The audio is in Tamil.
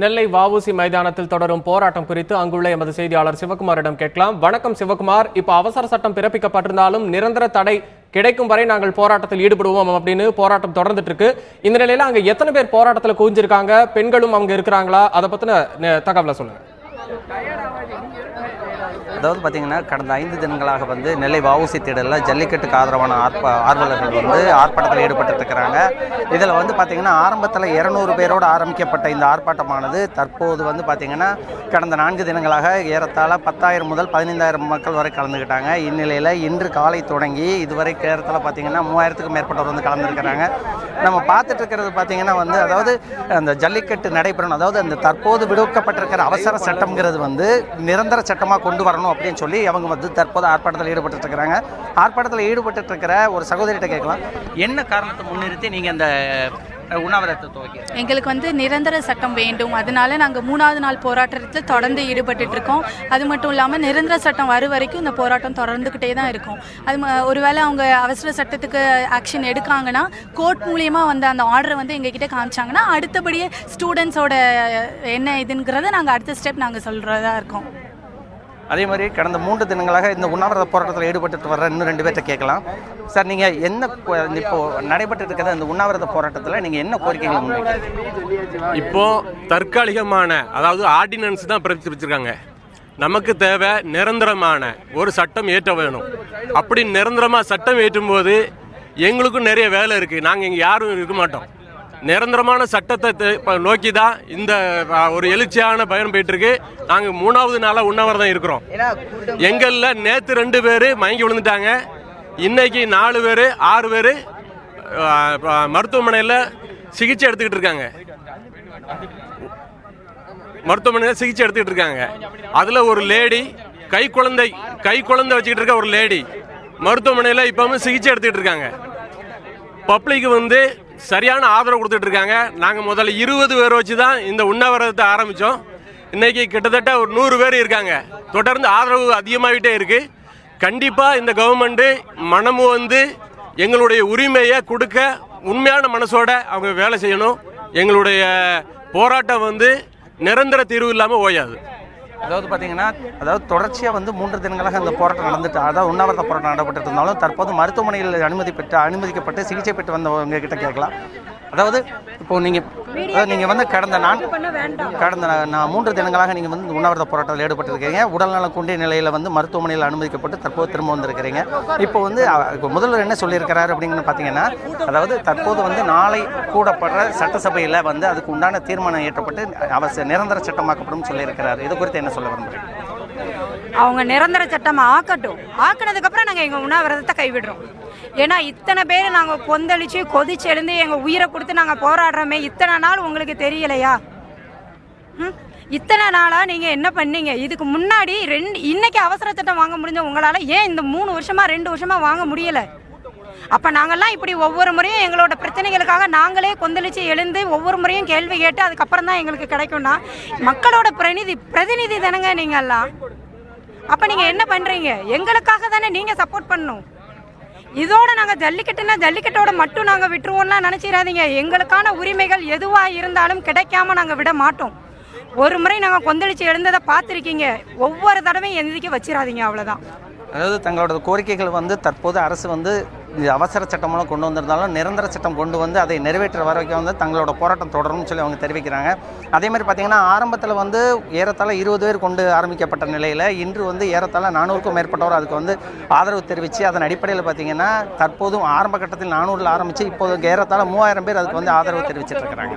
நெல்லை வஉசி மைதானத்தில் தொடரும் போராட்டம் குறித்து அங்குள்ள எமது செய்தியாளர் சிவகுமாரிடம் கேட்கலாம். வணக்கம் சிவகுமார். இப்ப அவசர சட்டம் பிறப்பிக்கப்பட்டிருந்தாலும் நிரந்தர தடை கிடைக்கும் வரை நாங்கள் போராட்டத்தில் ஈடுபடுவோம் அப்படின்னு போராட்டம் தொடர்ந்துட்டு இருக்கு. இந்த நிலையில அங்க எத்தனை பேர் போராட்டத்தில் குவிஞ்சிருக்காங்க, பெண்களும் அவங்க இருக்கிறாங்களா, அதை பத்தின தகவலை சொல்லுங்க. அதாவது பார்த்தீங்கன்னா கடந்த 5 தினங்களாக நெல்லை வஉசி திடலில் ஜல்லிக்கட்டுக்கு ஆதரவான ஆர்வலர்கள் ஆர்ப்பாட்டத்தில் ஈடுபட்டு இருக்கிறாங்க. இதில் பார்த்தீங்கன்னா ஆரம்பத்தில் 200 பேரோடு ஆரம்பிக்கப்பட்ட இந்த ஆர்ப்பாட்டமானது தற்போது பார்த்தீங்கன்னா கடந்த 4 தினங்களாக ஏறத்தாழ 10,000 முதல் 15,000 மக்கள் வரை கலந்துக்கிட்டாங்க. இந்நிலையில் இன்று காலை தொடங்கி இதுவரை நேரத்தில் பார்த்தீங்கன்னா 3000க்கும் மேற்பட்டவர் கலந்துருக்கிறாங்க. நம்ம பார்த்துட்டு இருக்கிறது பார்த்தீங்கன்னா அதாவது அந்த ஜல்லிக்கட்டு நடைபெறணும், அதாவது அந்த தற்போது விடுவிக்கப்பட்டிருக்கிற அவசர சட்டம்ங்கிறது நிரந்தர சட்டமாக கொண்டு வரணும் அப்படின்னு சொல்லி அவங்க தற்போது ஆர்ப்பாட்டத்தில் ஈடுபட்டு இருக்கிறாங்க. ஆர்ப்பாட்டத்தில் ஈடுபட்டு இருக்கிற ஒரு சகோதரிகிட்ட கேட்கலாம், என்ன காரணத்தை முன்னிறுத்தி நீங்கள் அந்த உண்ணாவிரதத்தை துவக்கி? எங்களுக்கு நிரந்தர சட்டம் வேண்டும், அதனால நாங்கள் 3வது நாள் போராட்டத்தில் தொடர்ந்து ஈடுபட்டு இருக்கோம். அது மட்டும் இல்லாமல் நிரந்தர சட்டம் வரும் வரைக்கும் இந்த போராட்டம் தொடர்ந்துக்கிட்டே தான் இருக்கும். அது ஒருவேளை அவங்க அவசர சட்டத்துக்கு ஆக்ஷன் எடுக்காங்கன்னா கோர்ட் மூலியமா அந்த ஆர்டரை எங்ககிட்ட காமிச்சாங்கன்னா அடுத்தபடியே ஸ்டூடெண்ட்ஸோட என்ன இதுங்கிறத நாங்கள் அடுத்த ஸ்டெப் நாங்கள் சொல்கிறதா இருக்கோம். அதே மாதிரி கடந்த 3 தினங்களாக இந்த உண்ணாவிரத போராட்டத்தில் ஈடுபட்டு வர்ற இன்னும் 2 பேர்கிட்ட கேட்கலாம். சார், நீங்கள் என்ன இப்போ நடைபெற்று இருக்கிற இந்த உண்ணாவிரத போராட்டத்தில் நீங்கள் என்ன கோரிக்கைகள் முன்வைக்கிறீங்க? இப்போ தற்காலிகமான அதாவது ஆர்டினன்ஸ் தான் பிறப்பிச்சிருக்காங்க. நமக்கு தேவை நிரந்தரமான ஒரு சட்டம் ஏற்ற வேணும். அப்படி நிரந்தரமாக சட்டம் ஏற்றும் போது எங்களுக்கும் நிறைய வேலை இருக்குது. நாங்கள் இங்கே யாரும் இருக்க மாட்டோம். நிரந்தரமான சட்டத்தை நோக்கி தான் இந்த ஒரு எழுச்சியான பயணம் போயிட்டு இருக்கு. நாங்கள் 3வது நாளாக உண்ணாவிரதம் இருக்கிறோம். எங்களில் நேற்று 2 பேர் மயங்கி விழுந்துட்டாங்க. இன்னைக்கு 4 பேர் 6 பேர் மருத்துவமனையில் சிகிச்சை எடுத்துக்கிட்டு இருக்காங்க. அதில் ஒரு லேடி கை குழந்தை வச்சுக்கிட்டு இருக்க ஒரு லேடி மருத்துவமனையில் இப்பவும் சிகிச்சை எடுத்துக்கிட்டு இருக்காங்க. பப்ளிக்கு சரியான ஆதரவு கொடுத்துட்டு இருக்காங்க. நாங்கள் முதல்ல 20 பேர் வச்சு தான் இந்த உண்ணாவிரதத்தை ஆரம்பித்தோம். இன்னைக்கு கிட்டத்தட்ட ஒரு 100 பேர் இருக்காங்க. தொடர்ந்து ஆதரவு அதிகமாகிட்டே இருக்கு. கண்டிப்பாக இந்த கவர்மெண்ட்டு மனமும் எங்களுடைய உரிமையை கொடுக்க உண்மையான மனசோட அவங்க வேலை செய்யணும். எங்களுடைய போராட்டம் நிரந்தர தீர்வு இல்லாமல் ஓயாது. அதாவது பார்த்தீங்கன்னா தொடர்ச்சியாக 3 தினங்களாக அந்த போராட்டம் நடந்துட்டு, அதாவது உண்ணாவிரத போராட்டம் நடைபெற்று இருந்தாலும் தற்போது மருத்துவமனையில் அனுமதிக்கப்பட்டு சிகிச்சை பெற்று வந்தவங்க கிட்ட கேட்கலாம். அதாவது இப்போ நீங்கள் கடந்த 3 தினங்களாக நீங்கள் உண்ணாவிரத போராட்டத்தில் ஈடுபட்டிருக்கீங்க. உடல்நலம் குன்றிய நிலையில் மருத்துவமனையில் அனுமதிக்கப்பட்டு தற்போது திரும்ப வந்திருக்கிறீங்க. இப்போ இப்போ முதல்வர் என்ன சொல்லியிருக்கிறாரு அப்படிங்கன்னு பார்த்தீங்கன்னா, அதாவது தற்போது நாளை கூடப்படுற சட்டசபையில் அதுக்கு உண்டான தீர்மானம் ஏற்றப்பட்டு நிரந்தர சட்டமாக்கப்படும் சொல்லியிருக்கிறாரு. இது குறித்து என்ன சொல்ல விரும்புகிறீங்க? அவங்க நிரந்தர சட்டம் ஆக்கினதுக்கப்புறம் நாங்கள் எங்கள் உண்ணாவிரதத்தை கைவிடுறோம். ஏன்னா இத்தனை பேர் நாங்கள் கொந்தளிச்சு கொதிச்சு எழுந்து எங்கள் உயிரை கொடுத்து நாங்கள் போராடுறோமே, இத்தனை நாள் உங்களுக்கு தெரியலையா? இத்தனை நாளாக நீங்கள் என்ன பண்ணீங்க? இதுக்கு முன்னாடி இன்னைக்கு அவசர சட்டம் வாங்க முடிஞ்ச உங்களால் ஏன் இந்த 3 வருஷமா 2 வருஷமா வாங்க முடியலை? அப்போ நாங்கள்லாம் இப்படி ஒவ்வொரு முறையும் எங்களோட பிரச்சனைகளுக்காக நாங்களே கொந்தளிச்சு எழுந்து ஒவ்வொரு முறையும் கேள்வி கேட்டு அதுக்கப்புறம் தான் எங்களுக்கு கிடைக்கும்னா மக்களோட பிரதிநிதி தானங்க நீங்கள்லாம். அப்போ நீங்கள் என்ன பண்ணுறீங்க? எங்களுக்காக தானே நீங்கள் சப்போர்ட் பண்ணணும். இதோட நாங்கள் ஜல்லிக்கட்டோட மட்டும் நாங்கள் விட்டுருவோம்லாம் நினச்சிடாதீங்க. எங்களுக்கான உரிமைகள் எதுவாக இருந்தாலும் கிடைக்காம நாங்கள் விட மாட்டோம். ஒரு முறை நாங்கள் கொந்தளிச்சு எழுந்ததை பார்த்துருக்கீங்க. ஒவ்வொரு தடவையும் எந்திரிக்க வச்சிடாதீங்க, அவ்வளோதான். அதாவது தங்களோட கோரிக்கைகள் தற்போது அரசு அவசர சட்டம் மூலம் கொண்டு வந்திருந்தாலும் நிரந்தர சட்டம் கொண்டு அதை நிறைவேற்ற வரைக்கும் தங்களோட போராட்டம் தொடரும்னு சொல்லி அவங்க தெரிவிக்கிறாங்க. அதே மாதிரி பார்த்தீங்கன்னா ஆரம்பத்தில் ஏறத்தாழ 20 பேர் கொண்டு ஆரம்பிக்கப்பட்ட நிலையில் இன்று ஏறத்தாழ 400க்கும் மேற்பட்டவர் அதுக்கு ஆதரவு தெரிவித்து அதன் அடிப்படையில் பார்த்தீங்கன்னா தற்போதும் ஆரம்ப கட்டத்தில் 400 ஆரம்பித்து இப்போது ஏறத்தாழ 3000 பேர் அதுக்கு ஆதரவு தெரிவிச்சிட்டு இருக்கிறாங்க.